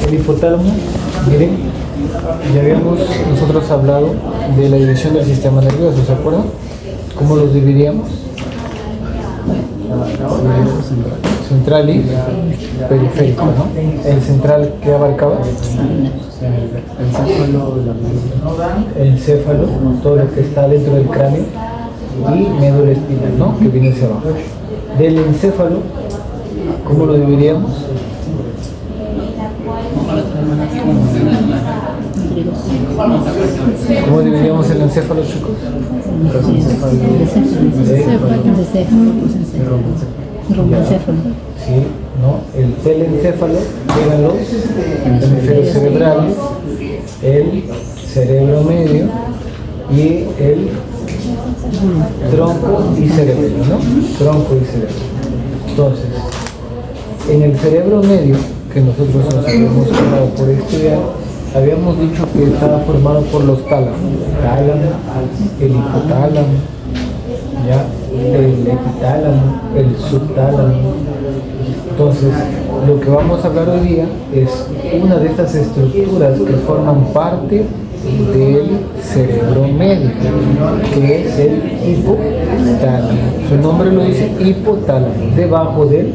El hipotálamo, miren, ya habíamos nosotros hablado de la división del sistema nervioso, ¿se acuerdan? ¿Cómo los dividíamos? Central y periférico, ¿no? El central, ¿qué abarcaba? El encéfalo, todo lo que está dentro del cráneo, y médula espinal, ¿no? Que viene hacia abajo. Del encéfalo, ¿cómo lo dividiríamos? ¿Cómo dividiríamos el encéfalo, chicos? Sí, ¿no? El telencéfalo eran los hemisferios cerebrales, el cerebro medio y el tronco y cerebro, ¿no? Tronco y cerebro. Entonces, en el cerebro medio, que nosotros nos habíamos quedado por estudiar, habíamos dicho que estaba formado por los tálamos, el hipotálamo, ¿ya? El epitálamo, el subtálamo. Entonces, lo que vamos a hablar hoy día es una de estas estructuras que forman parte del cerebro medio, que es el hipotálamo. Su nombre lo dice, hipotálamo, debajo del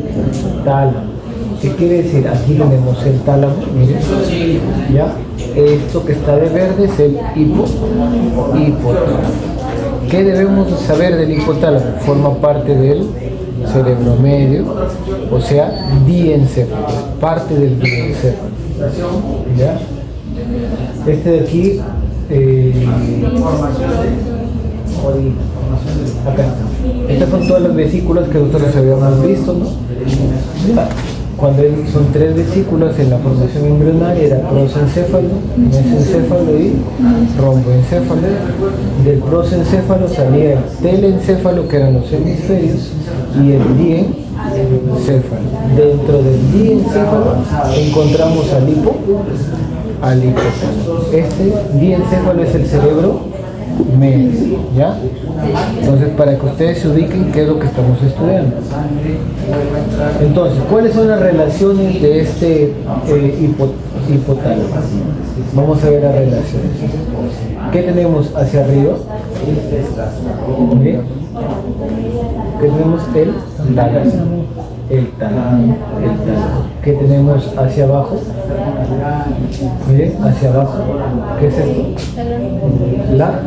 tálamo. ¿Qué quiere decir? Aquí tenemos el tálamo, miren, ¿ya? Esto que está de verde es el hipotálamo. ¿Qué debemos saber del hipotálamo? Forma parte del cerebro medio, o sea, diencéfalo, parte del diencéfalo, ¿ya? Este de aquí, acá está. Estas son todas las vesículas que nosotros habíamos visto, ¿no? Cuando son tres vesículas en la formación embrionaria, era prosencéfalo, mesencéfalo y romboencéfalo. Del prosencéfalo salía el telencéfalo, que eran los hemisferios, y el diencéfalo. Dentro del diencéfalo encontramos al hipotálamo. Este diencéfalo es el cerebro medio, ¿ya? Entonces, para que ustedes se ubiquen qué es lo que estamos estudiando. Entonces, ¿cuáles son las relaciones de este hipotálamo? Vamos a ver las relaciones. ¿Qué tenemos hacia arriba? ¿Bien? ¿Qué tenemos? El tálamo. El tálamo. ¿Qué tenemos hacia abajo? Miren, hacia abajo. ¿Qué es esto? La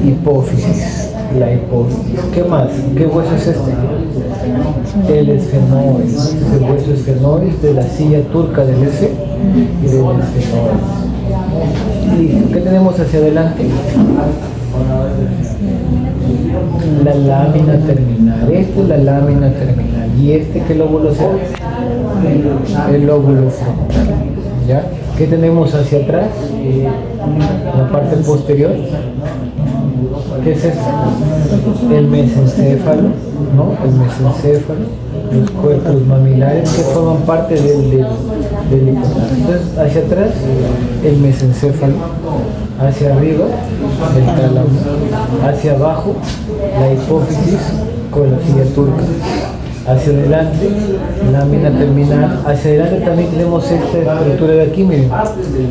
hipófisis. La hipófisis. ¿Qué más? ¿Qué hueso es este? El esfenoides. El hueso esfenoides de la silla turca del S y del esfenoides. Listo. ¿Qué tenemos hacia adelante? La lámina terminal. Esta es la lámina terminal. ¿Y este qué lóbulo es? El lóbulo frontal. ¿Ya? ¿Qué tenemos hacia atrás? La parte posterior. ¿Qué es esto? El mesencéfalo, ¿no? El mesencéfalo, los cuerpos mamilares que forman parte del hipotálamo. Entonces, hacia atrás, el mesencéfalo, hacia arriba, el tálamo, hacia abajo, la hipófisis con la silla turca. Hacia adelante, lámina terminal. Hacia adelante también tenemos esta estructura de aquí, miren,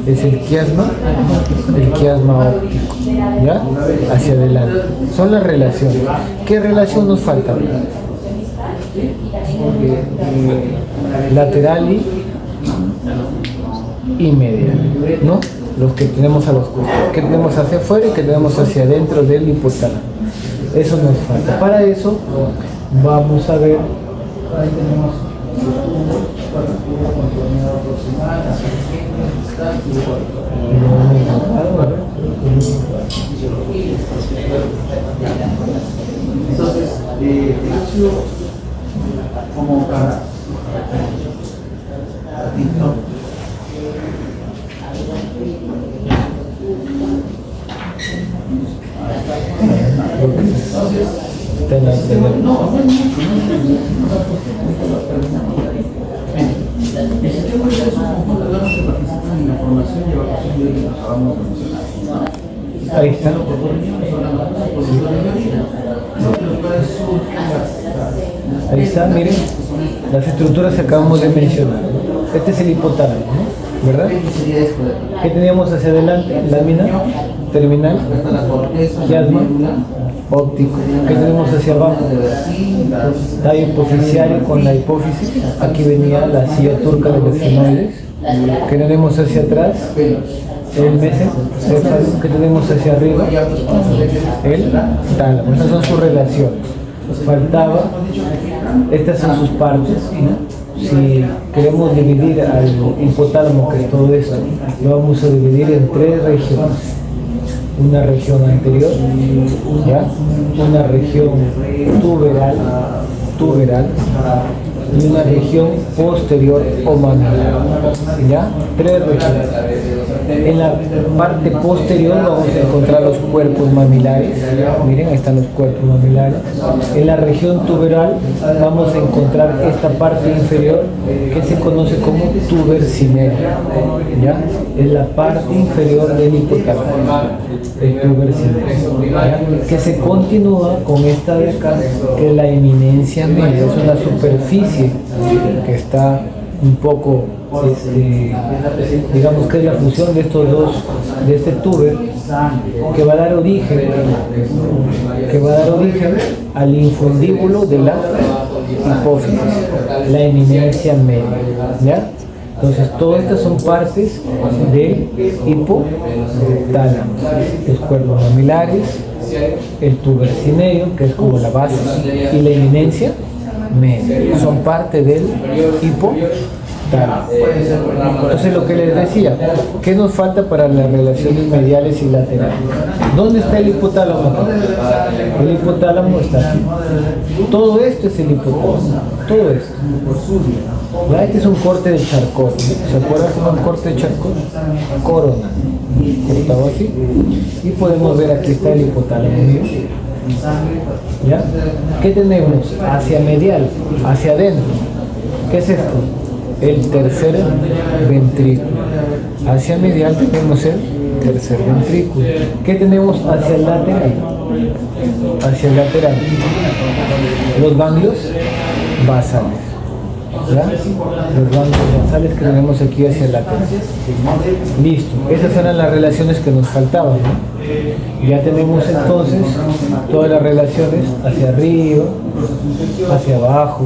es el quiasma óptico, ¿ya? Hacia adelante. Son las relaciones. ¿Qué relación nos falta? Lateral y medial, ¿no? Los que tenemos a los costados. ¿Qué tenemos hacia afuera y qué tenemos hacia adentro del hipotálamo? Eso nos falta. Para eso vamos a ver. Ahí tenemos entonces, como para ahí está. Ahí está, miren, las estructuras que acabamos de mencionar. Este es el hipotálamo, ¿no? ¿verdad? ¿Qué teníamos hacia adelante? Lámina, terminal, quiasma, óptico. ¿Qué tenemos hacia abajo? Tallo hipoficiario con la hipófisis. Aquí venía la silla turca de los senoides. ¿Qué tenemos hacia atrás? El mesencéfalo. ¿Qué tenemos hacia arriba? El tálamo. Esas son sus relaciones. Faltaba, estas son sus partes, ¿no? Si queremos dividir al hipotálamo, que es todo esto, lo vamos a dividir en 3 regiones. Una región anterior, ¿ya? Una región tuberal y una región posterior o mamilar, ¿ya? 3 regiones. En la parte posterior vamos a encontrar los cuerpos mamilares. Miren, ahí están los cuerpos mamilares. En la región tuberal vamos a encontrar esta parte inferior que se conoce como tuber cinerio, ¿ya? Es la parte inferior del hipotálamo, el tuber cinerio, ¿ya? Que se continúa con esta de acá, que es la eminencia media. Es una superficie que está un poco, digamos que es la fusión de estos dos, de este tuber, que va a dar origen al infundíbulo de la hipófisis, la eminencia media, ¿ya? Entonces, todas estas son partes del hipotálamo, los cuerpos mamilares, el tuber cinerio, que es como la base, y la eminencia media, son parte del hipotálamo. Entonces, lo que les decía, ¿qué nos falta para las relaciones mediales y laterales? ¿Dónde está el hipotálamo? El hipotálamo está aquí. Todo esto es el hipotálamo, todo esto. ¿Ya? Este es un corte de Charcot. ¿Se acuerdan cómo es un corte de Charcot? Corona, cortado así. Y podemos ver, aquí está el hipotálamo. ¿Ya? ¿Qué tenemos? Hacia medial, hacia adentro. ¿Qué es esto? El tercer ventrículo. Hacia medial tenemos el tercer ventrículo. ¿Qué tenemos hacia el lateral? Hacia el lateral, los ganglios basales, ¿ya? Los ganglios basales que tenemos aquí hacia el lateral. Listo, esas eran las relaciones que nos faltaban, ¿no? Ya tenemos entonces todas las relaciones hacia arriba, hacia abajo,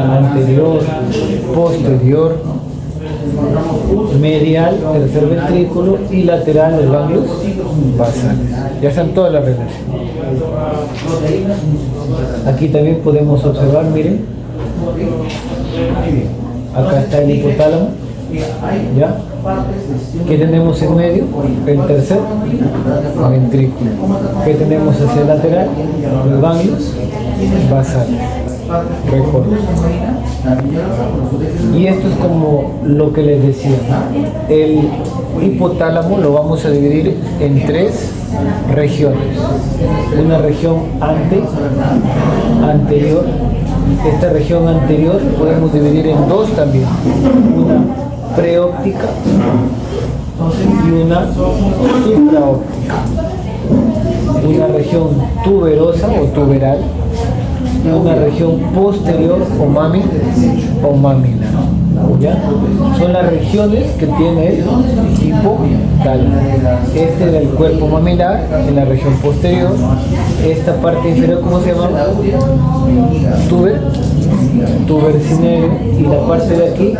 anterior, posterior, medial, tercer ventrículo, y lateral, los ganglios basales. Ya están todas las relaciones. Aquí también podemos observar, miren, acá está el hipotálamo, ¿ya? ¿Qué tenemos en medio? El tercer ventrículo. ¿Qué tenemos hacia el lateral? Los ganglios basales. Recuerden. Y esto es como lo que les decía. El hipotálamo lo vamos a dividir en 3 regiones. Una región anterior. Esta región anterior podemos dividir en 2 también. Una preóptica y una supraóptica. Una región tuberosa o tuberal, una región posterior o mamilar, ¿ya? Son las regiones que tiene el hipotálamo. Este era el cuerpo mamilar en la región posterior. Esta parte inferior, ¿cómo se llama? Tuber cinerio, y la parte de aquí,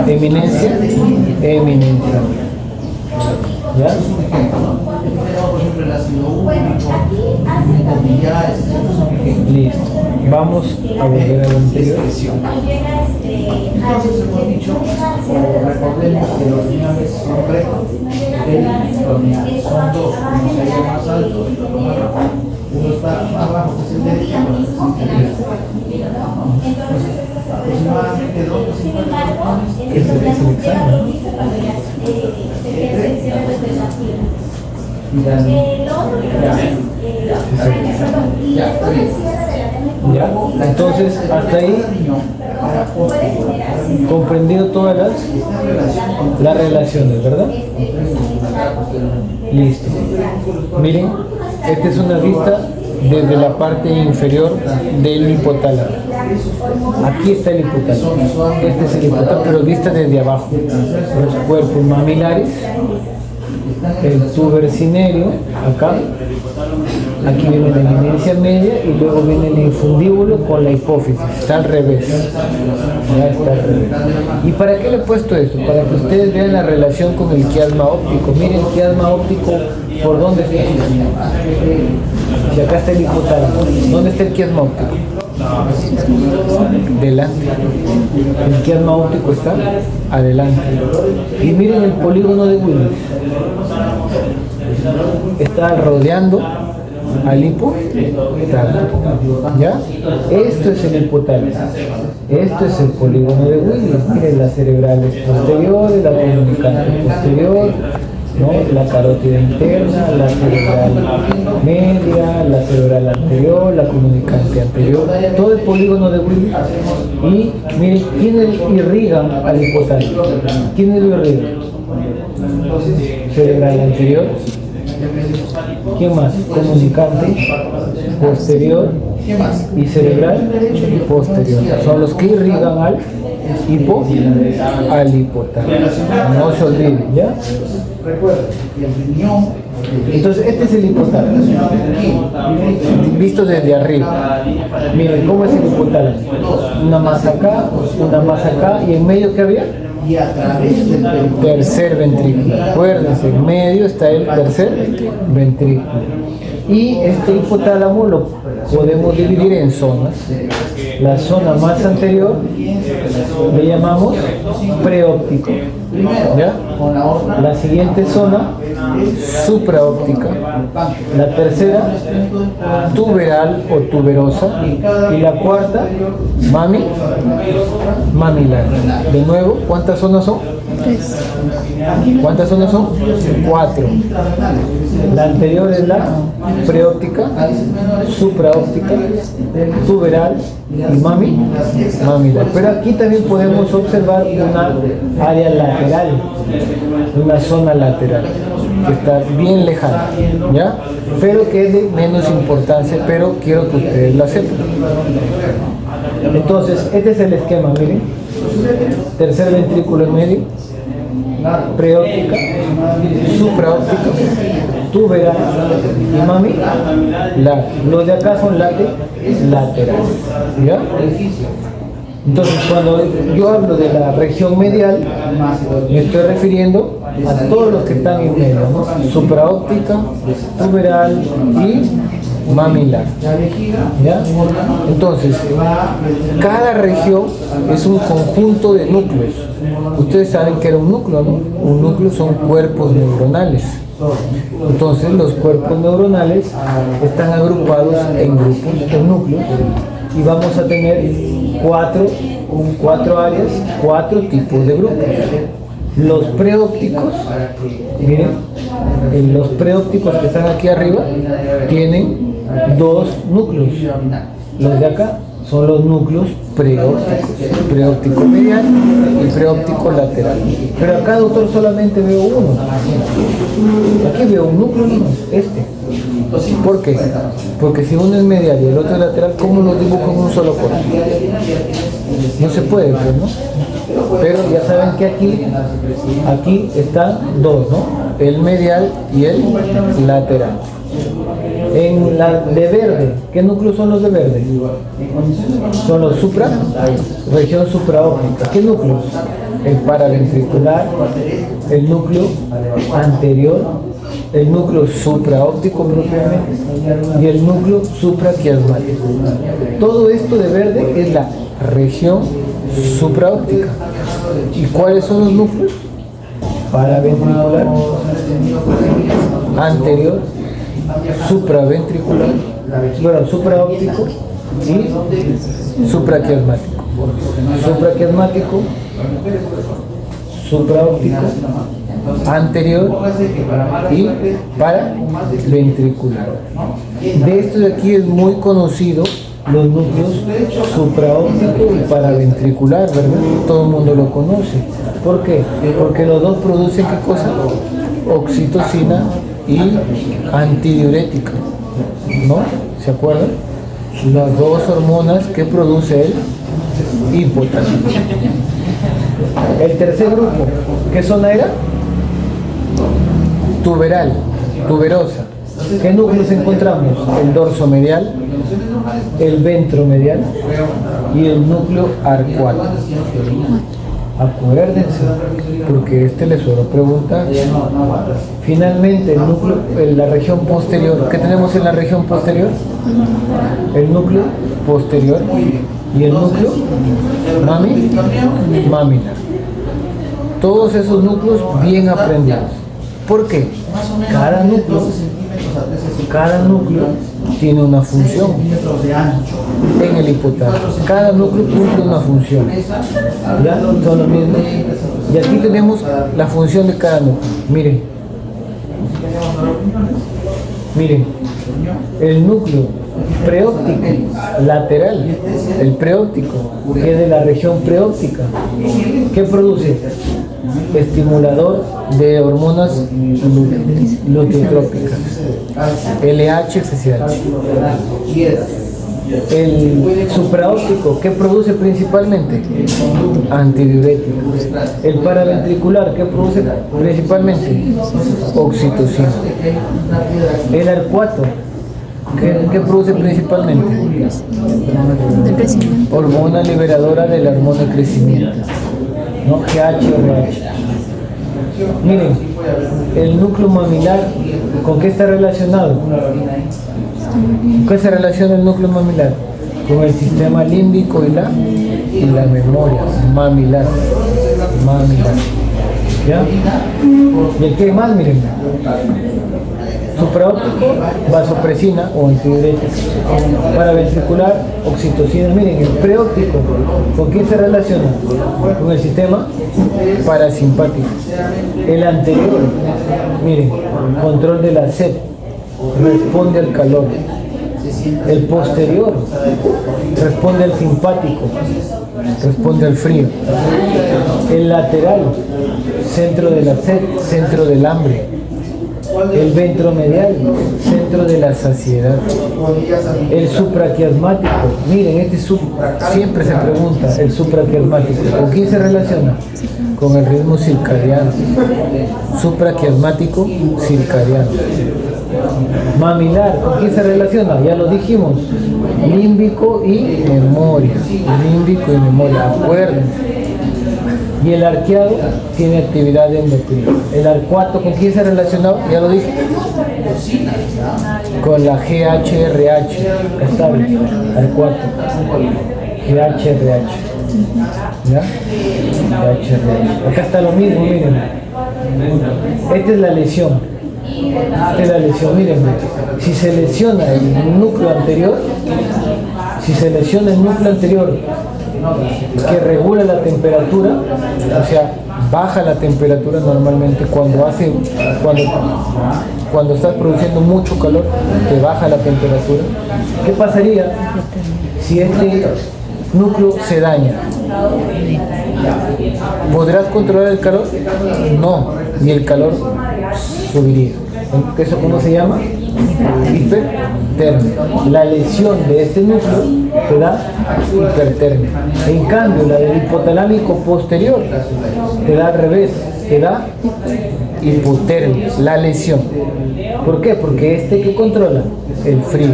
eminencia, ¿ya? Listo. Vamos a volver al anterior. Entonces hemos dicho, o recordemos que los lineales son rectos, los lineales son 2, uno sería más alto y otro más bajo. Uno está más bajo, que es el derecho, y otro es el izquierdo. Aproximadamente 2 o 50 botones. Ese es el examen. Ya, entonces hasta ahí comprendido todas las relaciones, ¿verdad? Listo. Miren, esta es una vista desde la parte inferior del hipotálamo. Aquí está el hipotálamo. Este es el hipotálamo, pero vista desde abajo. Los cuerpos mamilares, el tuber cinerio, acá. Aquí viene la eminencia media y luego viene el infundíbulo con la hipófisis. Está al revés. Ya está al revés. ¿Y para qué le he puesto esto? Para que ustedes vean la relación con el quiasma óptico. Miren el quiasma óptico, ¿por dónde está? Si acá está el hipotálamo. ¿Dónde está el quiasma óptico? Delante. El quiasma óptico está adelante. Y miren el polígono de Willis. Está rodeando al hipotálamo. ¿Ya? Esto es el hipotálamo. Esto es el polígono de Willis. Miren las cerebrales posteriores, la comunicante posterior, ¿no? La carótida interna, la cerebral media, la cerebral anterior, la comunicante anterior, todo el polígono de Willis. Y miren, ¿quiénes irrigan al hipotálamo? ¿Quiénes lo irrigan? Cerebral anterior. ¿Quién más? Comunicante posterior y cerebral posterior. Son los que irrigan al hipotálamo. No se olviden, ¿ya? Entonces, este es el hipotálamo. Visto desde arriba. Miren, ¿cómo es el hipotálamo? Una más acá y en medio, ¿qué había? Y a través del tercer ventrículo. Acuérdense, en medio está el tercer ventrículo. Y este hipotálamo lo podemos dividir en zonas. La zona más anterior le llamamos preóptico. ¿Ya? La siguiente zona, supraóptica. La tercera, tuberal o tuberosa. Y la cuarta, mamilar. De nuevo, ¿cuántas zonas son? 3. ¿Cuántas zonas son? 4. La anterior es la preóptica, supraóptica, tuberal y mamilar. Pero aquí también podemos observar una área lateral, una zona lateral que está bien lejana, ¿ya? Pero que es de menos importancia, pero quiero que ustedes la sepan. Entonces, este es el esquema, miren. Tercer ventrículo en medio, preóptica, supraóptica, tuberal y mamilar. Los de acá son laterales, ¿ya? Entonces, cuando yo hablo de la región medial, me estoy refiriendo a todos los que están en medio, ¿no? Supraóptica, tuberal y mamilar, ¿ya? Entonces, cada región es un conjunto de núcleos. Ustedes saben que era un núcleo, ¿no? Un núcleo son cuerpos neuronales. Entonces, los cuerpos neuronales están agrupados en grupos, en núcleos, y vamos a tener cuatro áreas, 4 tipos de grupos. Los preópticos, miren, los preópticos que están aquí arriba tienen 2 núcleos. Los de acá son los núcleos preópticos, preóptico medial y preóptico lateral. Pero acá, doctor, solamente veo uno. Aquí veo un núcleo nomás, este. ¿Por qué? Porque si uno es medial y el otro es lateral, ¿cómo los dibujo en un solo cuerpo? No se puede, pues, ¿no? Pero ya saben que aquí están 2, ¿no? El medial y el lateral. En la de verde, ¿qué núcleos son los de verde? Son los región supraóptica. ¿Qué núcleos? El paraventricular, el núcleo anterior, el núcleo supraóptico propiamente y el núcleo supraquiasmático. Todo esto de verde es la región supraóptica. ¿Y cuáles son los núcleos? Paraventricular, anterior, supraventricular, supraóptico y supraquiasmático. Supraquiasmático, supraóptico, anterior y paraventricular. De esto de aquí es muy conocido los núcleos supraóptico y paraventricular, ¿verdad? Todo el mundo lo conoce. ¿Por qué? Porque los dos producen ¿qué cosa? Oxitocina y antidiurética, ¿no? ¿Se acuerdan? las dos hormonas que produce el hipotálamo. El tercer grupo, ¿qué zona era? Tuberal, tuberosa. ¿Qué núcleos encontramos? El dorso medial, el ventromedial y el núcleo arcuato. Acuérdense, porque le suelo preguntar. Finalmente, el núcleo, en la región posterior, ¿qué tenemos en la región posterior? El núcleo posterior y el núcleo mamilar. Todos esos núcleos bien aprendidos. ¿Por qué? Cada núcleo tiene una función en el hipotálamo. Cada núcleo cumple una función. ¿Ya? Son lo mismo. Y aquí tenemos la función de cada núcleo. Miren, el núcleo preóptico lateral, el preóptico, que es de la región preóptica, ¿qué produce? Estimulador de hormonas luteotrópicas, LH, FSH. El supraóptico, ¿qué produce principalmente? Antidiuréticos. El paraventricular, ¿qué produce principalmente? Oxitocina. El arcuato, ¿qué produce principalmente? Hormona liberadora de la hormona de crecimiento, ¿no? GH. Miren, el núcleo mamilar, ¿con qué está relacionado? ¿Con qué se relaciona el núcleo mamilar? Con el sistema límbico y la memoria mamilar. ¿Ya? ¿Y el qué más? Miren, supraóptico, vasopresina o antidiurético. Paraventricular, oxitocina. Miren, el preóptico, ¿con quién se relaciona? Con el sistema parasimpático. El anterior, miren, control de la sed, responde al calor. El posterior responde al simpático, responde al frío. El lateral, centro de la sed, centro del hambre. El ventromedial, centro de la saciedad. El supraquiasmático, miren, siempre se pregunta, el supraquiasmático, ¿con quién se relaciona? Con el ritmo circadiano. Supraquiasmático circadiano. Mamilar, ¿con quién se relaciona? Ya lo dijimos, límbico y memoria. Límbico y memoria, acuérdense. Y el arqueado tiene actividad endocrina. El arcuato, ¿con quién se relacionó? Ya lo dije. Con la GHRH. Estable. Arcuato. GHRH. ¿Ya? GHRH. Acá está lo mismo, miren. Esta es la lesión. Miren. Si se lesiona el núcleo anterior, que regula la temperatura, o sea, baja la temperatura normalmente cuando estás produciendo mucho calor, te baja la temperatura. ¿Qué pasaría si este núcleo se daña? ¿Podrás controlar el calor? No, y el calor subiría. ¿Eso cómo se llama? Hipertermia. La lesión de este núcleo te da hipertermia. En cambio, la del hipotalámico posterior te da al revés, te da hipotermia, la lesión. ¿Por qué? Porque que controla el frío.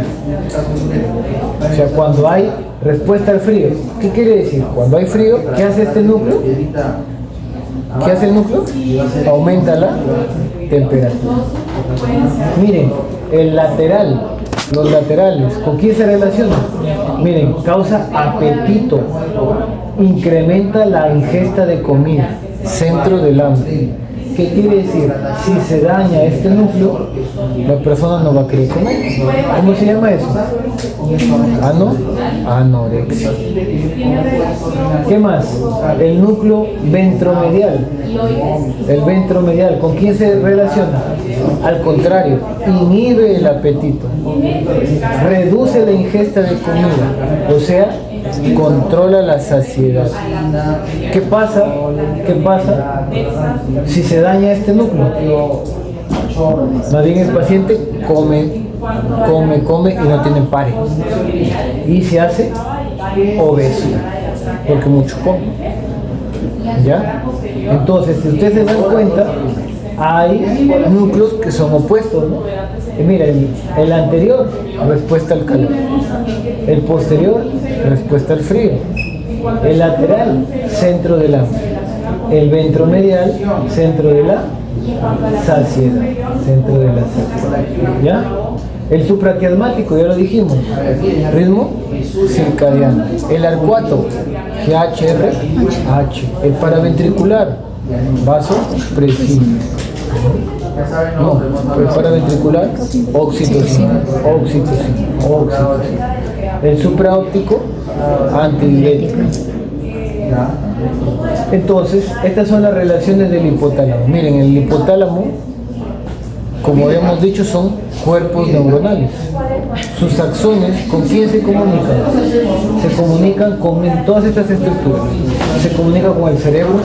O sea, cuando hay respuesta al frío, ¿qué quiere decir? Cuando hay frío, ¿qué hace este núcleo? ¿Qué hace el núcleo? Aumenta la temperatura. Miren, los laterales, ¿con quién se relaciona? Miren, causa apetito, incrementa la ingesta de comida, centro del hambre. ¿Qué quiere decir? Si se daña este núcleo, la persona no va a querer comer. ¿Cómo se llama eso? Anorexia. ¿Qué más? El núcleo ventromedial. El ventromedial, ¿con quién se relaciona? Al contrario, inhibe el apetito, reduce la ingesta de comida, o sea, controla la saciedad. ¿Qué pasa si se daña este núcleo? Más bien el paciente come come y no tiene pare. Y se hace obeso, porque mucho come. ¿Ya? Entonces, si ustedes se dan cuenta, hay núcleos que son opuestos, ¿no? Mira, el anterior, respuesta al calor. El posterior, respuesta al frío. El lateral, centro del hambre. El ventromedial, centro de la saciedad. Centro de la saciedad. ¿Ya? El supraquiasmático, ya lo dijimos. Ritmo circadiano. El arcuato, GHRH. El paraventricular, vasopresina. No, el paraventricular, oxitocina. El supraóptico, antidiurético. Entonces, estas son las relaciones del hipotálamo. Miren, el hipotálamo, como habíamos dicho, son cuerpos neuronales. Sus axones, ¿con quién se comunican? Se comunican con todas estas estructuras. Se comunican con el cerebro,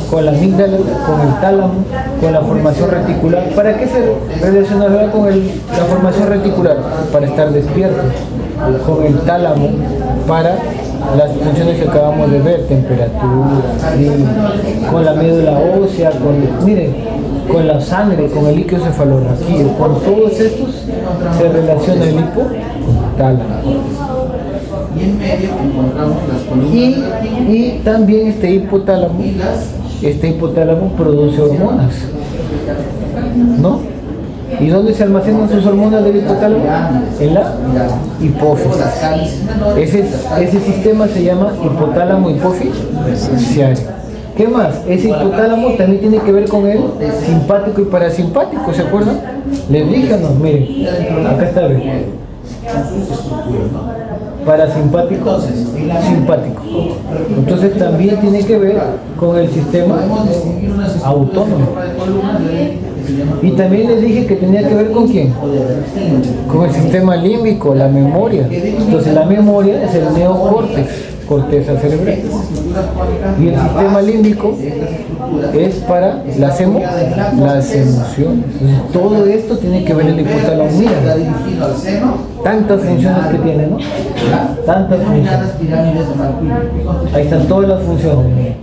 con la amígdala, con el tálamo, con la formación reticular. ¿Para qué se relacionará con la formación reticular? Para estar despiertos. Con el tálamo, para las funciones que acabamos de ver, temperatura, con la médula ósea, con la sangre, con el líquido cefalorraquídeo, con todos estos se relaciona el hipotálamo. Y en medio encontramos las columnas. Y también este hipotálamo produce hormonas, ¿no? ¿Y dónde se almacenan sus hormonas del hipotálamo? En la hipófisis. Ese sistema se llama hipotálamo hipofisiario. ¿Qué más? Ese hipotálamo también tiene que ver con el simpático y parasimpático, ¿se acuerdan? Les dije, no, miren, acá está, ¿ve? Parasimpático, simpático. Entonces también tiene que ver con el sistema autónomo. Y también les dije que tenía que ver con quién, con el sistema límbico, la memoria. Entonces la memoria es el neocórtex, corteza cerebral. Y el sistema límbico es para las emociones. Entonces, todo esto tiene que ver el hipotálamo. Mira, tantas funciones que tiene, ¿no? Tantas funciones. Ahí están todas las funciones.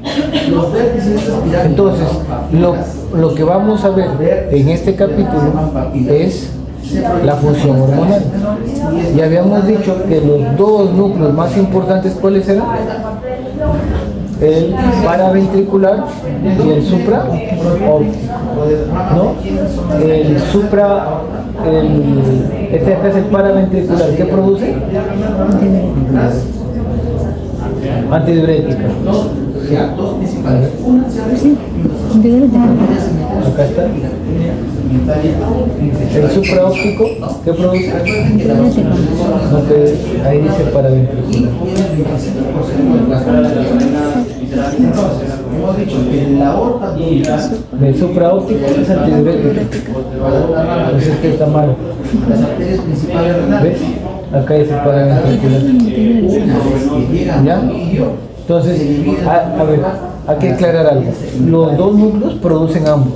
Entonces, lo que vamos a ver en este capítulo es la función hormonal. Y habíamos dicho que los dos núcleos más importantes, ¿cuáles eran? El paraventricular y el supraóptico, ¿no? Este es el paraventricular. ¿Qué produce? Antidiurética. Acá está. El supraóptico, ¿qué produce? No, que ahí dice paraventricular. Hemos dicho que la aorta el supraóptico es antidiurético. Entonces, ¿qué está malo? las arterias principales renales. ¿Ves? Acá dice paraventricular. ¿Ya? Entonces, a ver, hay que aclarar algo. Los dos núcleos producen ambos.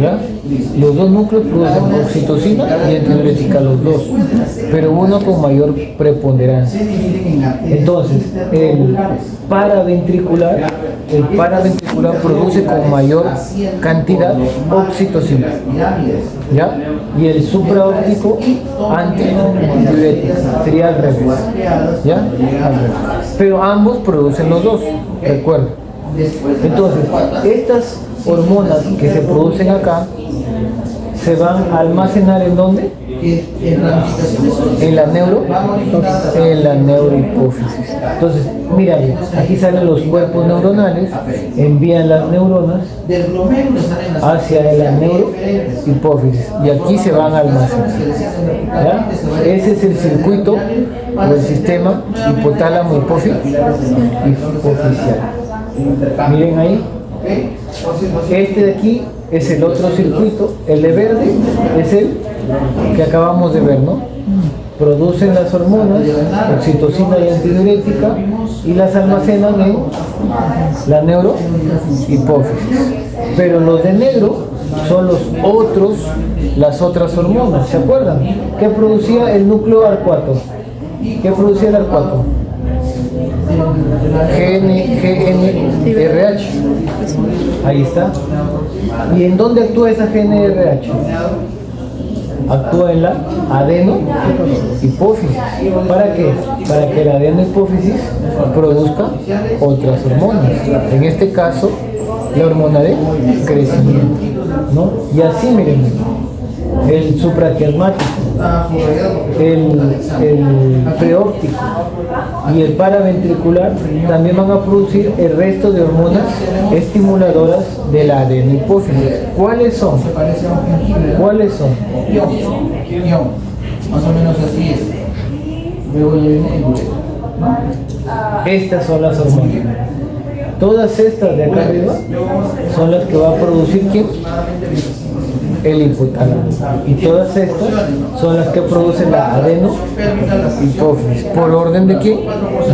¿Ya? Los dos núcleos producen oxitocina y antidiurética, los dos. Pero uno con mayor preponderancia. Entonces, el paraventricular produce con mayor cantidad oxitocina. ¿Ya? Y el supraóptico antidiurética. Sería al revés. ¿Ya? Al revés. Pero ambos producen los dos, recuerda. Entonces, estas hormonas que se producen acá se van a almacenar ¿en dónde? En la neurohipófisis. Entonces, mira, aquí salen los cuerpos neuronales, envían las neuronas hacia la neurohipófisis y aquí se van a almacenar. ¿Ya? Ese es el circuito o el sistema hipotálamo hipofisial. Miren ahí. Este de aquí es el otro circuito, el de verde es el que acabamos de ver, ¿no? Producen las hormonas, oxitocina y antidiurética, y las almacenan en la neurohipófisis. Pero los de negro son las otras hormonas. ¿Se acuerdan? ¿Qué producía el núcleo arcuato? ¿Qué producía el arcuato? GNRH. Ahí está. ¿Y en dónde actúa esa GNRH? Actúa en la adenohipófisis. ¿Para qué? Para que la adenohipófisis produzca otras hormonas. En este caso, la hormona de crecimiento, ¿no? Y así, miren, el supraquiasmático, el preóptico y el paraventricular también van a producir el resto de hormonas estimuladoras de la adenohipófisis. ¿Cuáles son? ¿Cuáles son? Más o menos así es. Luego ya viene el uretra, ¿no? Estas son las hormonas. Todas estas de acá arriba son las que va a producir ¿quién? El hipotálamo. Y todas estas son las que producen la adenohipófisis. ¿Por orden de quién?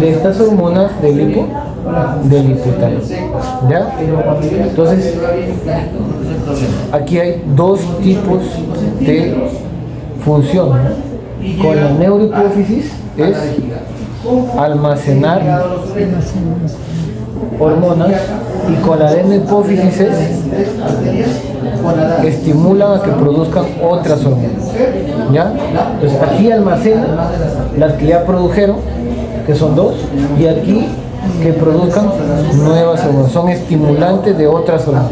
De estas hormonas del hipotálamo. ¿Ya? Entonces, aquí hay dos tipos de función. Con la neurohipófisis es almacenar hormonas y con la adenohipófisis es estimulan a que produzcan otras hormonas. ¿Ya? Entonces aquí almacenan las que ya produjeron, que son dos, y aquí que produzcan nuevas hormonas, son estimulantes de otras hormonas.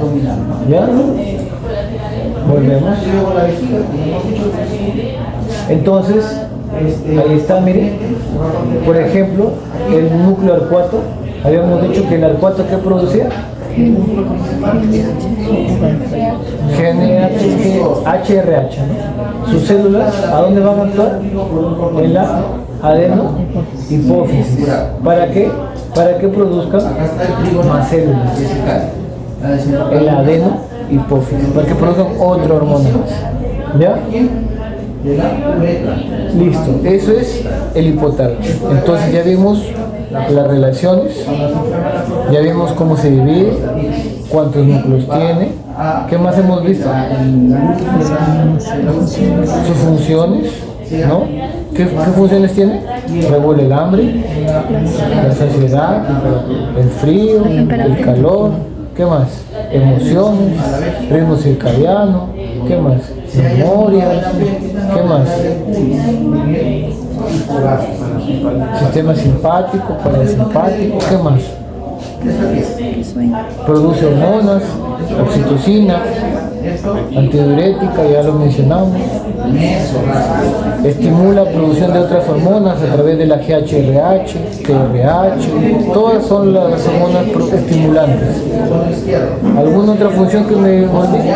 ¿Ya? Volvemos. Entonces, ahí está, miren, por ejemplo, el núcleo arcuato. Habíamos dicho que el arcuato, ¿qué producía? HRH, ¿no? Sus células, ¿a dónde van a actuar? En la adenohipófisis. ¿Para qué? Para que produzcan más células. En la adenohipófisis, para que produzcan otra hormona más. ¿Ya? Listo, eso es el hipotálamo. Entonces ya vimos las relaciones, ya vimos cómo se divide, cuántos núcleos tiene. ¿Qué más hemos visto? Sus funciones, ¿no? ¿Qué funciones tiene? Regula el hambre, la saciedad, el frío, el calor. ¿Qué más? Emociones, ritmo circadiano. ¿Qué más? Memoria. ¿Qué más? Sistema simpático, parasimpático. ¿Qué más? Produce hormonas, oxitocina, antidiurética, ya lo mencionamos. Estimula la producción de otras hormonas a través de la GHRH, TRH, todas son las hormonas estimulantes. ¿Alguna otra función que me olvide?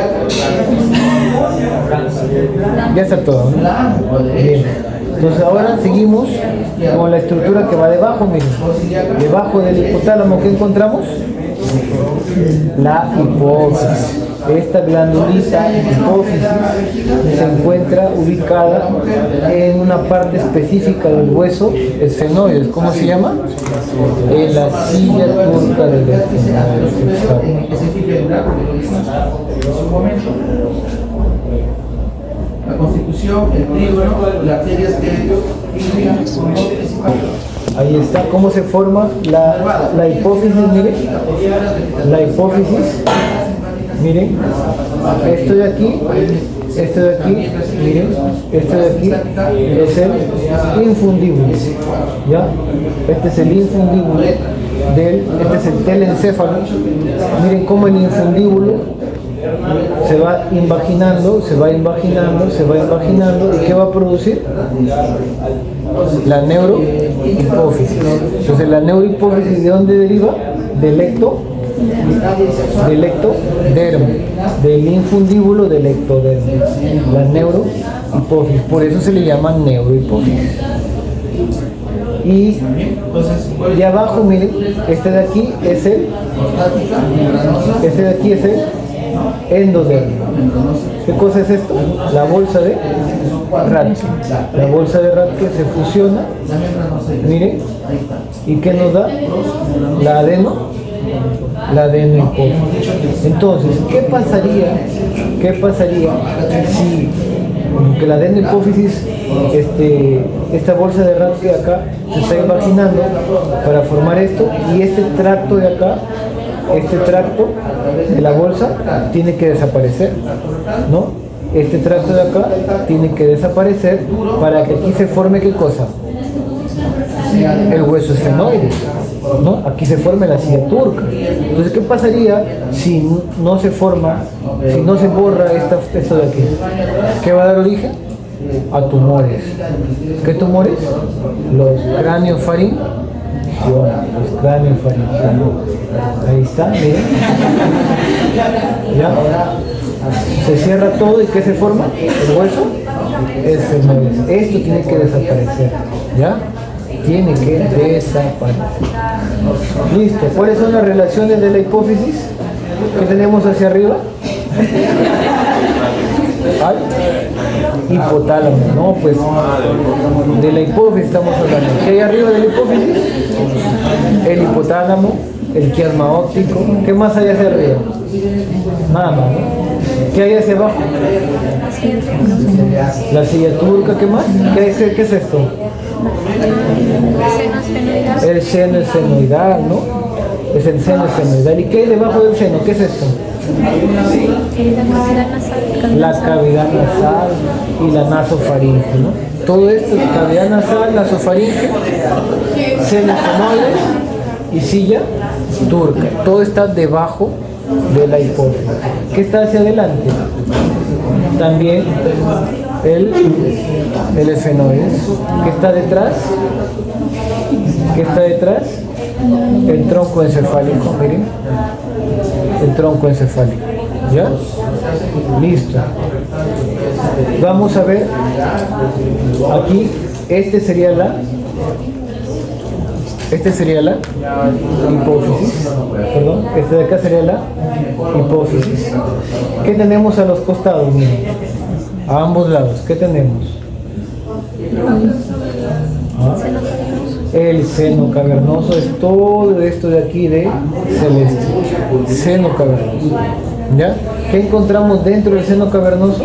Ya está todo, ¿no? Bien. Entonces ahora seguimos con la estructura que va debajo, miren. Debajo del hipotálamo, ¿qué encontramos? La hipófisis. Esta glandulita hipófisis se encuentra ubicada en una parte específica del hueso esfenoides. ¿Cómo se llama? En la silla turca del esfenoides. La constitución, el trígono, las arterias que ahí está cómo se forma la hipófisis, miren. La hipófisis, miren. Esto de aquí, miren. Esto de aquí es el infundíbulo. ¿Ya? Este es el infundíbulo este es el telencéfalo. Miren cómo el infundíbulo se va invaginando, ¿y qué va a producir? La neurohipófisis. Entonces la neurohipófisis, ¿de dónde deriva? Del ectodermo, del infundíbulo del ectodermo, la neurohipófisis, por eso se le llama neurohipófisis. Y de abajo, miren, este de aquí es el endodermo. ¿Qué cosa es esto? La bolsa de Rathke. La bolsa de Rathke se fusiona, miren, ¿y qué nos da? La adenohipófisis. Entonces, ¿qué pasaría si que la adenohipófisis, esta bolsa de Rath de acá se está imaginando para formar esto, y este tracto de acá, este tracto de la bolsa tiene que desaparecer, ¿no? Este tracto de acá tiene que desaparecer para que aquí se forme ¿qué cosa? El hueso esfenoide, ¿no? Aquí se forma la silla turca. Entonces, ¿qué pasaría si no se forma, si no se borra esto de aquí? ¿Qué va a dar origen? A tumores. ¿Qué tumores? Los craniofaringeos. Los craniofaringeos. Ahí está, miren. ¿Ya? Se cierra todo y ¿qué se forma? El hueso esfenoide. Esto tiene que desaparecer, ¿ya? Tiene que desaparecer. Listo. ¿Cuáles son las relaciones de la hipófisis que tenemos hacia arriba? Hipotálamo, ¿no? Pues de la hipófisis estamos hablando. ¿Qué hay arriba de la hipófisis? El hipotálamo, el quiasma óptico. ¿Qué más hay hacia arriba? Nada más, ¿no? ¿Qué hay hacia abajo? La silla turca. ¿Qué más? ¿Qué es esto? El seno esfenoidal, ¿no? Es el seno esfenoidal. ¿Y qué hay debajo del seno? ¿Qué es esto? La cavidad nasal y la nasofaringe, ¿no? Todo esto es cavidad nasal, nasofaringe, seno esfenoide y silla turca. Todo está debajo de la hipófisis. ¿Qué está hacia adelante? También el esfenoide. ¿Qué está detrás? ¿Qué está detrás? El tronco encefálico, miren. El tronco encefálico. ¿Ya? Listo. Vamos a ver. Aquí, este sería la hipófisis. Perdón, este de acá sería la hipófisis. ¿Qué tenemos a los costados? Miren. A ambos lados. ¿Qué tenemos? El seno cavernoso es todo esto de aquí de celeste. Seno cavernoso. ¿Ya? ¿Qué encontramos dentro del seno cavernoso?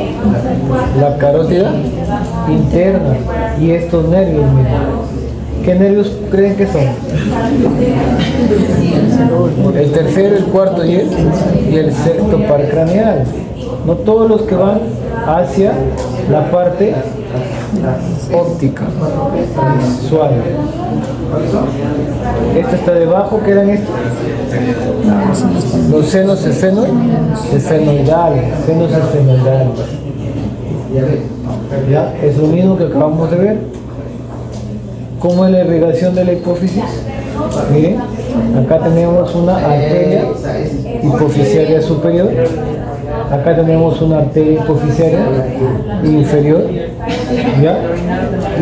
La carótida interna y estos nervios, miren. ¿Qué nervios creen que son? El tercero, el cuarto y el sexto par craneal. No todos los que van hacia la parte óptica, suave. Esto está debajo. ¿Qué eran estos? Los senos esfenoidales. Senos esfenoidales. ¿Ya? Es lo mismo que acabamos de ver. ¿Cómo es la irrigación de la hipófisis? Miren, acá tenemos una arteria hipofisiaria superior. Acá tenemos una arteria hipofisiaria inferior, ¿ya?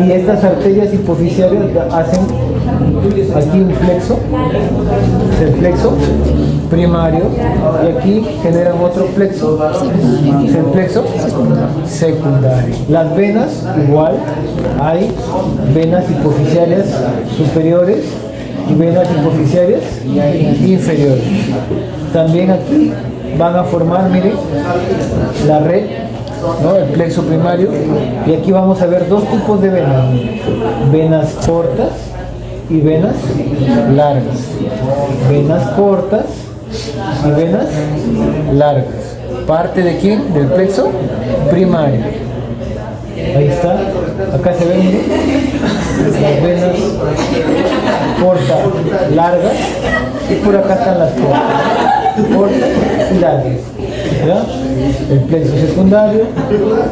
Y estas arterias hipofisiarias hacen aquí un plexo, el plexo primario, y aquí generan otro plexo, el plexo secundario. Las venas, igual, hay venas hipofisiarias superiores y venas hipofisiarias inferiores. También aquí van a formar, miren, la red, ¿no? El plexo primario, y aquí vamos a ver dos tipos de venas: venas cortas y venas largas. Venas cortas y venas largas. ¿Parte de quién? Del plexo primario. Ahí está. Acá se ven, miren, las venas cortas, largas, y por acá están las cortas y largas. ¿Ya? El plexo secundario,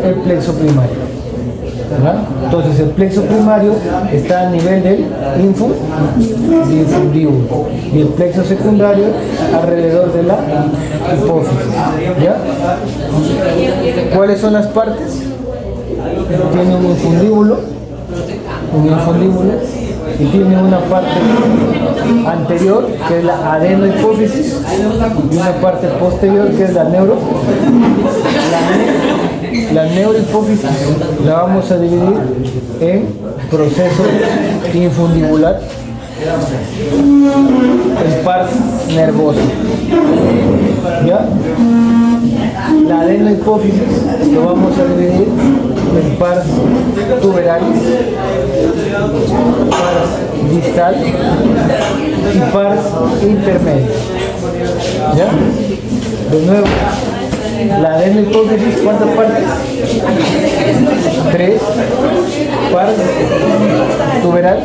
el plexo primario. ¿Ya? Entonces el plexo primario está a nivel del infundíbulo y el plexo secundario alrededor de la hipófisis. ¿Ya? ¿Cuáles son las partes? Tiene un infundíbulo y tiene una parte anterior que es la adenohipófisis y una parte posterior que es la neurohipófisis. La vamos a dividir en proceso infundibular, el par nervoso, ¿ya? adenohipófisis lo vamos a dividir en pars tuberalis, pars distal y pars intermedio. ¿Ya? De nuevo, la adenohipófisis, ¿cuántas partes? 3. Pars tuberal,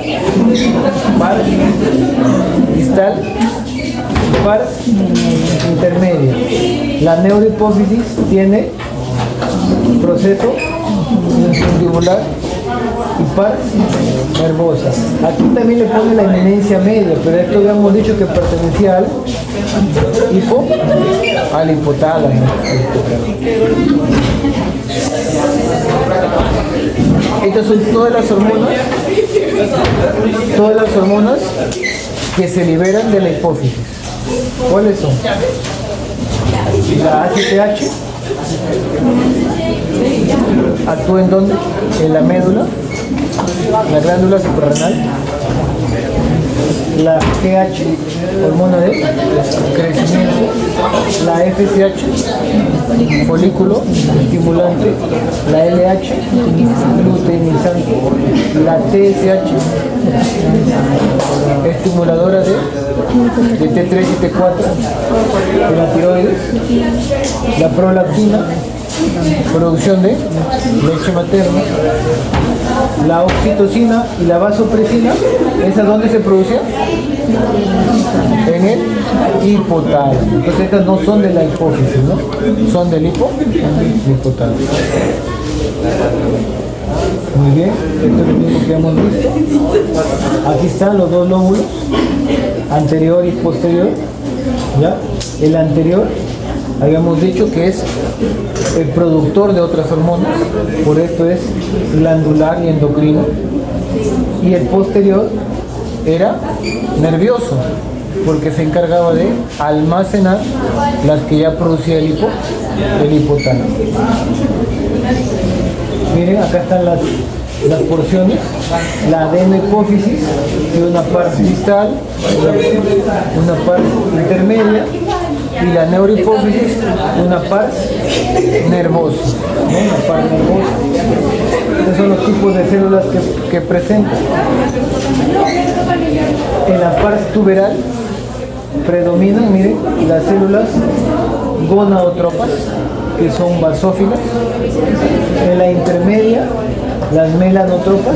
pars distal, pars intermedia. La neurohipófisis tiene proceso infundibular y pars nervosa. Aquí también le pone la eminencia media, pero esto habíamos dicho que pertenecía al hipotálamo. Estas son todas las hormonas que se liberan de la hipófisis. ¿Cuáles son? La ACTH actúa ¿en dónde? En la médula, la glándula suprarrenal. La GH, hormona de crecimiento. La FSH, folículo estimulante. La LH, luteinizante. La TSH, estimuladora de T3 y T4 de la tiroides. La prolactina, producción de leche materna. La oxitocina y la vasopresina, ¿esas dónde se producen? En el hipotálamo. Entonces estas no son de la hipófisis, ¿no? Son del hipotálamo. Muy bien, esto es lo mismo que hemos visto. Aquí están los dos lóbulos, anterior y posterior. ¿Ya? El anterior habíamos dicho que es el productor de otras hormonas, por esto es glandular y endocrino. Y el posterior era nervioso, porque se encargaba de almacenar las que ya producía el hipotálamo. Miren, acá están las porciones. La adenohipófisis tiene una parte distal, una parte intermedia, y la neurohipófisis una parte nervosa, ¿no? Una parte nervosa. Estos son los tipos de células que presentan. En la parte tuberal predominan, miren, las células gonadotropas, que son basófilas. En la intermedia, las melanotropas,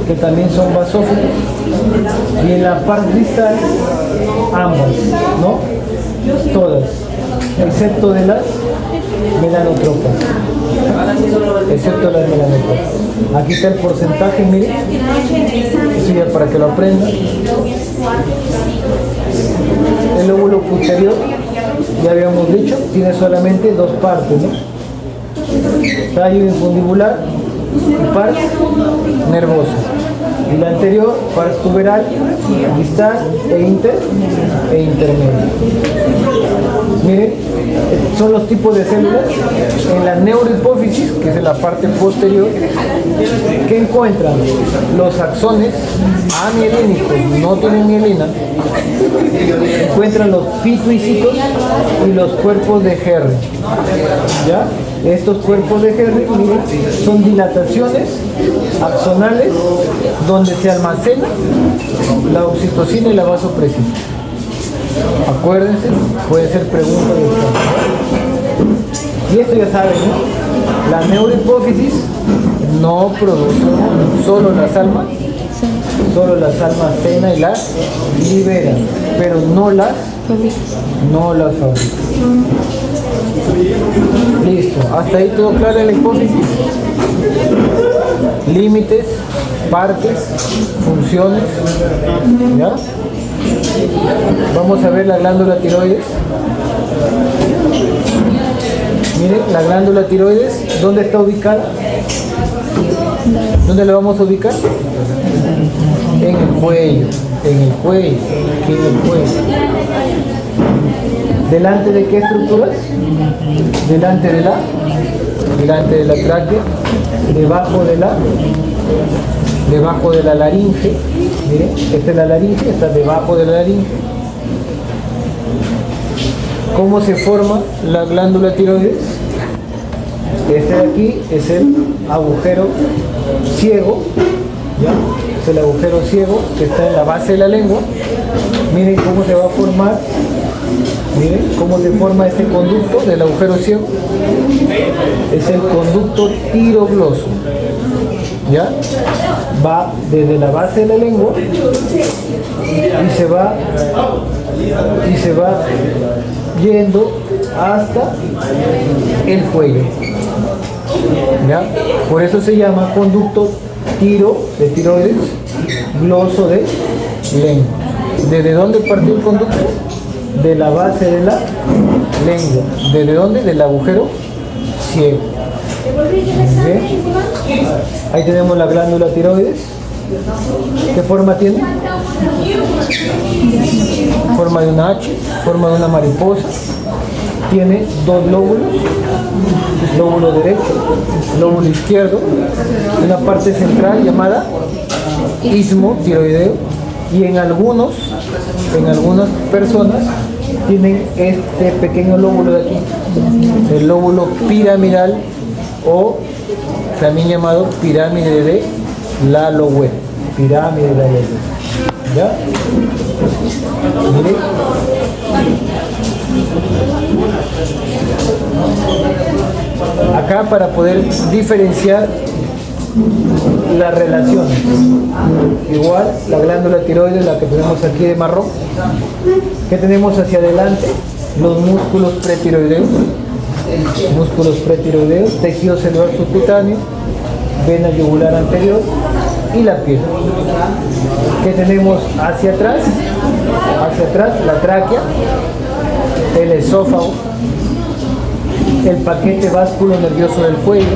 que también son basófilas. Y en la parte distal, ambas, ¿no? Todas, excepto de las melanotropas. Excepto las melanotropas. Aquí está el porcentaje, miren. Eso ya para que lo aprendan. El lóbulo posterior, ya habíamos dicho, tiene solamente dos partes, ¿no? Tallo infundibular y pars nervosa. Y la anterior, pars tuberal, distal e intermedio. Miren, son los tipos de células. En la neurohipófisis, que es en la parte posterior, que encuentran los axones amielínicos, no tienen mielina, encuentran los pituicitos y los cuerpos de Henry. ¿Ya? Estos cuerpos de Henry, miren, son dilataciones axonales donde se almacena la oxitocina y la vasopresina. Acuérdense, puede ser pregunta de esto. Y esto ya saben, ¿no? La neurohipófisis no produce solo las almas cena y las liberan, pero no las fabrica. Listo, hasta ahí todo claro en la hipófisis. Límites, partes, funciones. ¿Ya? Vamos a ver la glándula tiroides. Miren, la glándula tiroides, ¿dónde está ubicada? ¿Dónde la vamos a ubicar? En el cuello, aquí en el cuello. ¿Delante de qué estructuras? Delante de la tráquea, debajo de la laringe. Miren, esta es la laringe, está debajo de la laringe. ¿Cómo se forma la glándula tiroides? Este de aquí es el agujero ciego, ¿ya? Es el agujero ciego que está en la base de la lengua. Miren cómo se va a formar, miren cómo se forma este conducto del agujero ciego. Es el conducto tirogloso, ¿ya? Va desde la base de la lengua y se va yendo hasta el cuello, ¿ya? Por eso se llama conducto de tiroides, gloso de lengua. ¿Desde dónde partió el conducto? De la base de la lengua. ¿Desde dónde? Del agujero ciego. ¿Bien? Ahí tenemos la glándula tiroides. ¿Qué forma tiene? Forma de una H, forma de una mariposa. Tiene dos lóbulos, lóbulo derecho, lóbulo izquierdo, una parte central llamada istmo tiroideo, y en algunas personas tienen este pequeño lóbulo de aquí, el lóbulo piramidal, o también llamado pirámide de Lalouet, pirámide de Lalouet, ¿ya? Miren. Acá, para poder diferenciar las relaciones, igual la glándula tiroides, la que tenemos aquí de marrón, que tenemos hacia adelante los músculos pretiroideos, tejido celular subcutáneo, vena yugular anterior y la piel. Que tenemos hacia atrás la tráquea, el esófago, el paquete vasculo nervioso del cuello,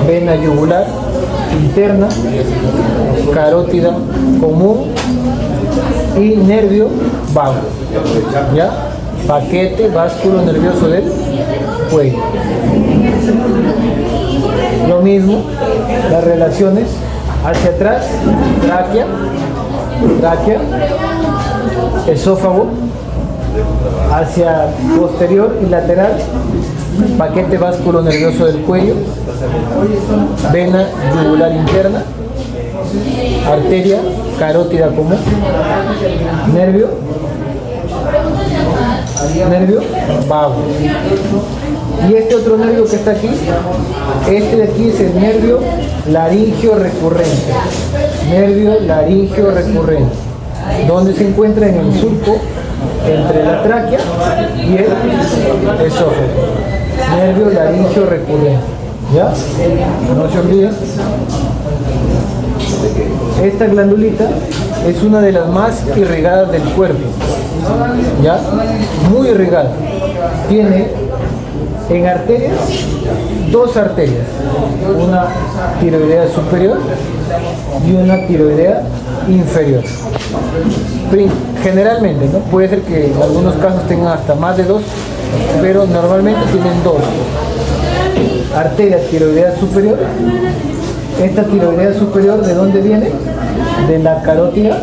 vena yugular interna, carótida común y nervio vago, ¿ya? Paquete vasculo nervioso del cuello. Lo mismo, las relaciones hacia atrás, tráquea, esófago, hacia posterior y lateral, paquete vasculo nervioso del cuello, vena yugular interna, arteria carótida común, nervio vago. Y este otro nervio que está aquí, este de aquí es el nervio laringio recurrente. Nervio laringio recurrente, donde se encuentra en el surco entre la tráquea y el esófago. Nervio laringio recurrente, ¿ya? No se olviden. Esta glandulita es una de las más irrigadas del cuerpo, ¿ya? Muy irrigada. Tiene en arterias, dos arterias, una tiroidea superior y una tiroidea inferior. Generalmente, ¿no? Puede ser que en algunos casos tengan hasta más de dos, pero normalmente tienen dos. Arteria tiroidea superior. Esta tiroidea superior, ¿de dónde viene? De la carótida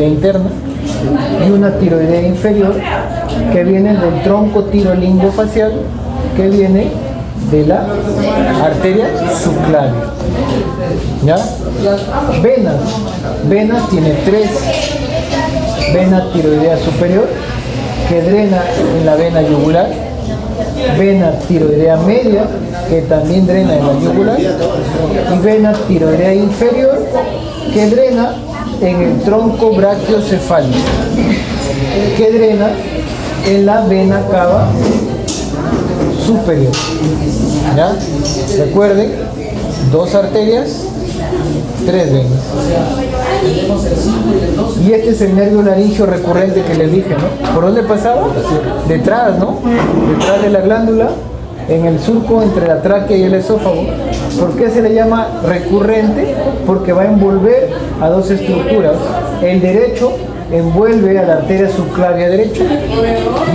interna. Y una tiroidea inferior que viene del tronco tirolingofacial, que viene de la arteria subclavia, ¿ya? Venas tiene tres. Vena tiroidea superior, que drena en la vena yugular. Vena tiroidea media, que también drena en la yugular. Y vena tiroidea inferior, que drena en el tronco brachiocefálico, que drena en la vena cava superior, ¿ya? Recuerden, dos arterias, tres venas. Y este es el nervio laringio recurrente que les dije, ¿no? ¿Por dónde pasaba? Detrás, ¿no? Detrás de la glándula, en el surco entre la tráquea y el esófago. ¿Por qué se le llama recurrente? Porque va a envolver a dos estructuras. El derecho envuelve a la arteria subclavia derecha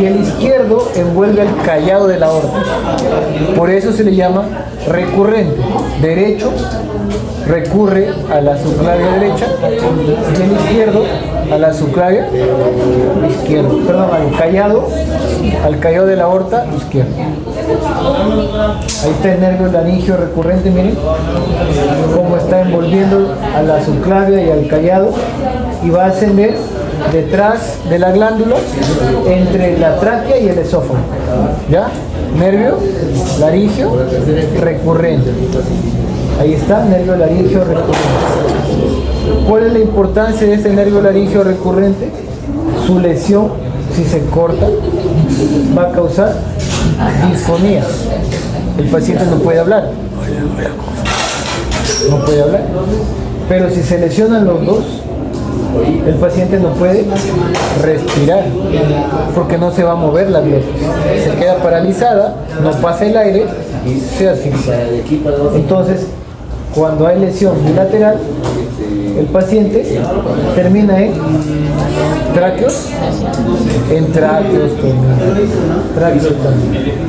y el izquierdo envuelve al callado de la aorta. Por eso se le llama recurrente. Derecho recurre a la subclavia derecha y el izquierdo a la subclavia izquierda. Perdón, al callado de la aorta izquierda. Ahí está el nervio laringio recurrente, miren cómo está envolviendo a la subclavia y al callado, y va a ascender detrás de la glándula entre la tráquea y el esófago. ¿Ya? Nervio laringio recurrente. Ahí está, nervio laringio recurrente. ¿Cuál es la importancia de este nervio laringio recurrente? Su lesión, si se corta, va a causar disfonía. El paciente no puede hablar. No puede hablar. Pero si se lesionan los dos, el paciente no puede respirar porque no se va a mover la glotis. Se queda paralizada, no pasa el aire y se asfixia. Entonces, cuando hay lesión bilateral, el paciente termina en tráqueos,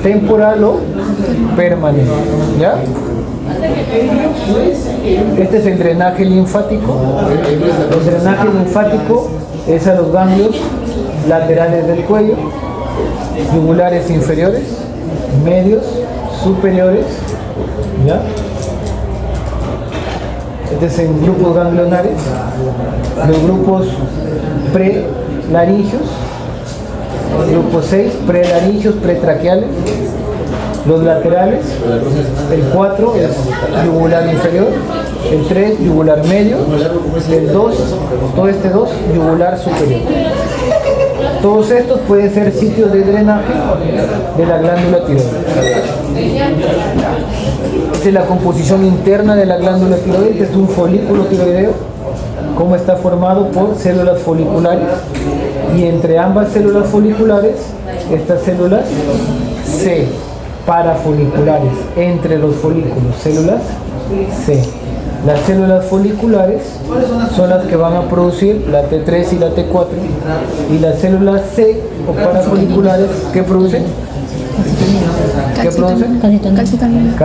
temporal o permanente. ¿Ya? Este es el drenaje linfático. El drenaje linfático es a los ganglios laterales del cuello, yugulares inferiores, medios, superiores. ¿Ya? Este es en grupos ganglionares, los grupos prelaringios, grupo 6, prelaringios, pretraqueales, los laterales, el 4 es yugular inferior, el 3 yugular medio, el 2, todo este 2, yugular superior. Todos estos pueden ser sitios de drenaje de la glándula tiroides. Esta es la composición interna de la glándula tiroides. Este es un folículo tiroideo, como está formado por células foliculares, y entre ambas células foliculares, estas células C, parafoliculares, entre los folículos, células C. Las células foliculares son las que van a producir la T3 y la T4, y las células C o parafoliculares, ¿qué producen? ¿Qué producen? Calcitonina.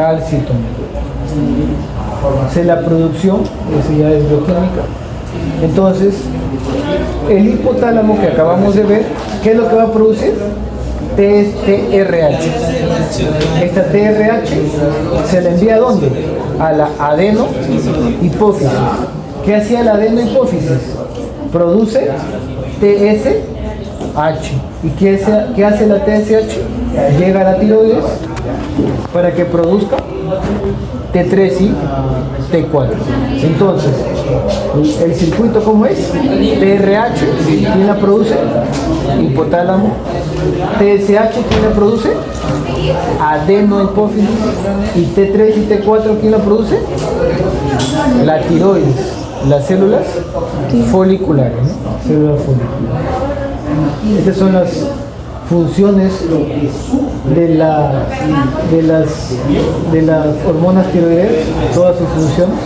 Es la producción, eso ya es bioquímica. Entonces, el hipotálamo que acabamos de ver, ¿qué es lo que va a producir? TRH. Esta TRH se la envía ¿a dónde? A la adenohipófisis. ¿Qué hacía la adenohipófisis? Produce TSH. ¿Y qué hace la TSH? Llega a la tiroides para que produzca T3 y T4. Entonces, ¿el circuito cómo es? TRH, ¿quién la produce? Hipotálamo. TSH, ¿quién la produce? Adenohipófisis. ¿Y T3 y T4, quién la produce? La tiroides, las células foliculares, ¿no? Células foliculares. Estas son las funciones de las hormonas tiroideas, todas sus funciones.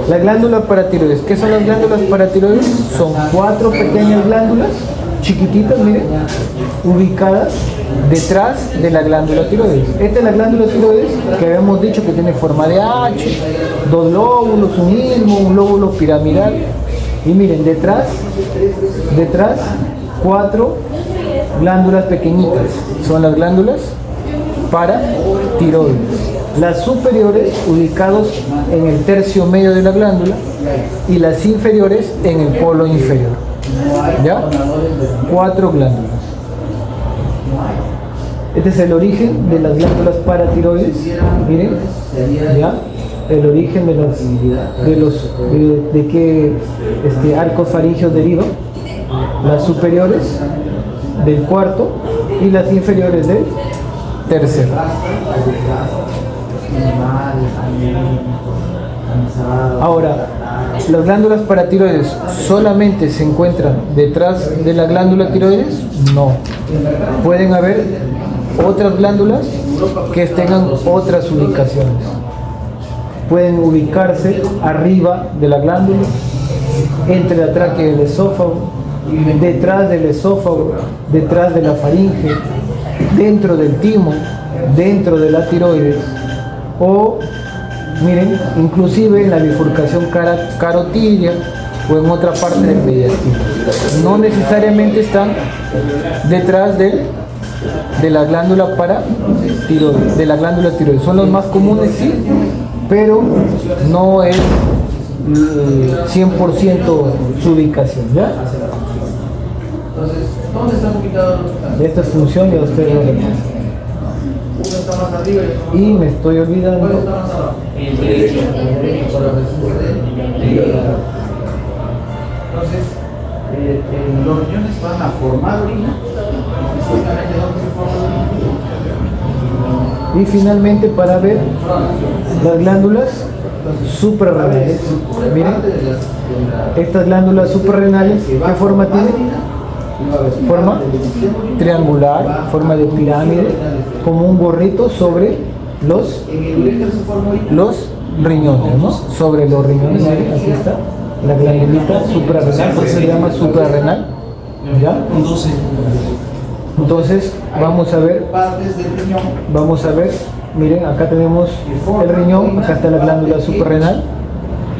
La glándula paratiroides. ¿Qué son las glándulas paratiroides? Son 4 pequeñas glándulas chiquititas, miren, ubicadas detrás de la glándula tiroides. Esta es la glándula tiroides que habíamos dicho que tiene forma de H, 2 lóbulos, un istmo, un lóbulo piramidal. Y miren, detrás 4 glándulas pequeñitas, son las glándulas paratiroides. Las superiores ubicados en el tercio medio de la glándula y las inferiores en el polo inferior. ¿Ya? 4 glándulas. Este es el origen de las glándulas paratiroides. Miren, ¿ya? El origen de qué arcos faringeos deriva. Las superiores del cuarto y las inferiores del tercero. Ahora, ¿las glándulas paratiroides solamente se encuentran detrás de la glándula tiroides? No. Pueden haber otras glándulas que tengan otras ubicaciones. Pueden ubicarse arriba de la glándula, entre la tráquea y el esófago, detrás del esófago, detrás de la faringe, dentro del timo, dentro de la tiroides, o miren, inclusive en la bifurcación carotidia o en otra parte del mediastino. No necesariamente están detrás del de la glándula paratiroides, de la glándula tiroides. Son los más comunes, sí, pero no es 100% su ubicación, ¿ya? Entonces, ¿dónde están ubicados los canales? Esta función ya ustedes lo ven. Uno está más arriba Y me estoy olvidando. ¿Cuál está más abajo? El derecho, por la presencia del hígado. Entonces, los riñones van a formar orina. Exactamente dónde se forma la orina. Y finalmente, para ver las glándulas suprarrenales. Miren, estas glándulas suprarrenales, ¿qué forma tienen? Forma triangular, forma de pirámide, como un gorrito sobre los riñones, ¿no? Sobre los riñones, miren, aquí está la glandulita suprarrenal, por eso se llama suprarrenal, ¿ya? Entonces vamos a ver, miren, acá tenemos el riñón, acá está la glándula suprarrenal,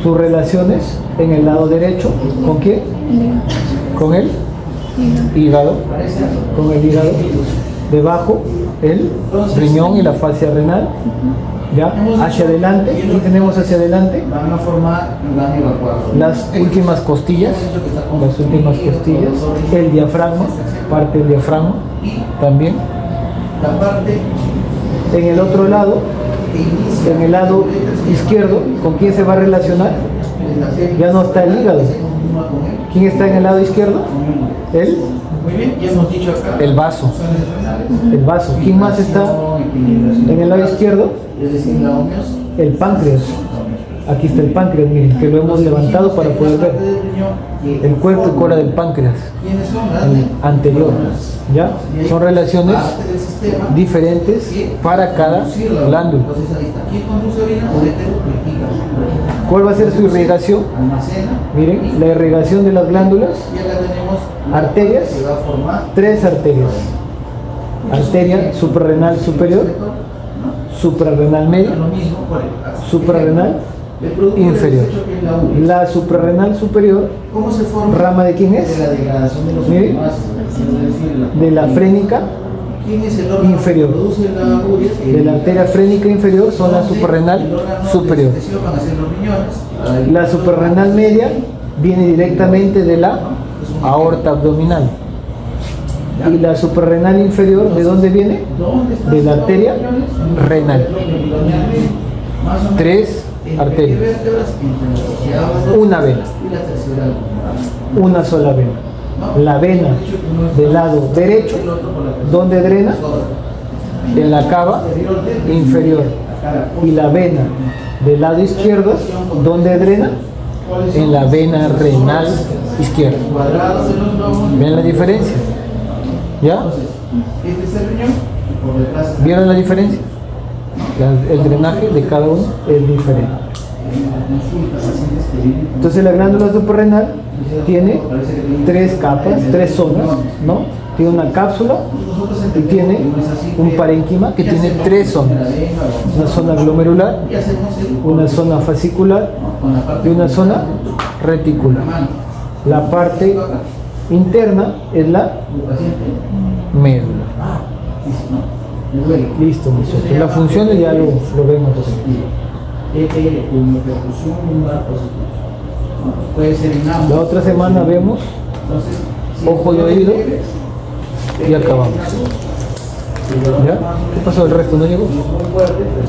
sus relaciones en el lado derecho, ¿con quién? Con el hígado, con el hígado, debajo el riñón y la fascia renal, ya, hacia adelante, ¿qué tenemos hacia adelante? Van a formar las últimas costillas, el diafragma, parte del diafragma, también. la parte En el otro lado, en el lado izquierdo, ¿con quién se va a relacionar? Ya no está el hígado. ¿Quién está en el lado izquierdo? Muy bien, ya hemos dicho acá. El vaso. El vaso. ¿Quién más está en el lado izquierdo? Es decir, la homeos. El páncreas. Aquí está el páncreas, miren, que lo hemos levantado para poder ver. El cuerpo y cola del páncreas. ¿Quiénes son? El anterior. ¿Ya? Son relaciones diferentes para cada glándula. Entonces ahí está. ¿Quién conduce orina? Urétero, vejiga. ¿Cuál va a ser su irrigación? Almacena. Miren, la irrigación de las glándulas, Y acá tenemos arterias, que va a formar 3 arterias. Arteria suprarrenal superior, suprarrenal media, lo mismo por el suprarrenal el producto inferior. del desecho, que es la urea. La suprarrenal superior, ¿Cómo se forma? ¿rama de quién De es? la degradación de los Miren. aminoácidos, es decir, De la frénica, ¿quién es el órgano inferior. que produce la urea? de la arteria frénica inferior son la Donde suprarrenal el órgano superior. de excreción van a ser los riñones. La suprarrenal media viene directamente de la aorta abdominal. Y la suprarrenal inferior, ¿de dónde viene? ¿Dónde están De la los arteria riñones? renal. Más o menos 3 entre arterias. qué vértebras, entre las osseadas Una vena, y la tercera lumbar. una sola vena. La vena del lado derecho, ¿dónde drena? En la cava inferior. Y la vena del lado izquierdo, ¿dónde drena? En la vena renal izquierda. Cuadrados de los glóbulos. ¿Ven la diferencia? ¿Ya? Entonces, este es el riñón y por detrás está ¿Vieron la diferencia? El drenaje de cada uno es diferente. Entonces la glándula suprarrenal tiene 3 capas, 3 zonas, ¿no? Tiene una cápsula y tiene un parénquima que tiene 3 zonas. Una zona glomerular, una zona fascicular y una zona reticular. La parte interna es la médula. Listo, muchachos. Las funciones ya lo vemos. Puede ser en ambos. La otra semana vemos Entonces, ojo y oído y acabamos. ¿Ya? ¿Qué pasó? ¿El resto no llegó? muy fuerte, pero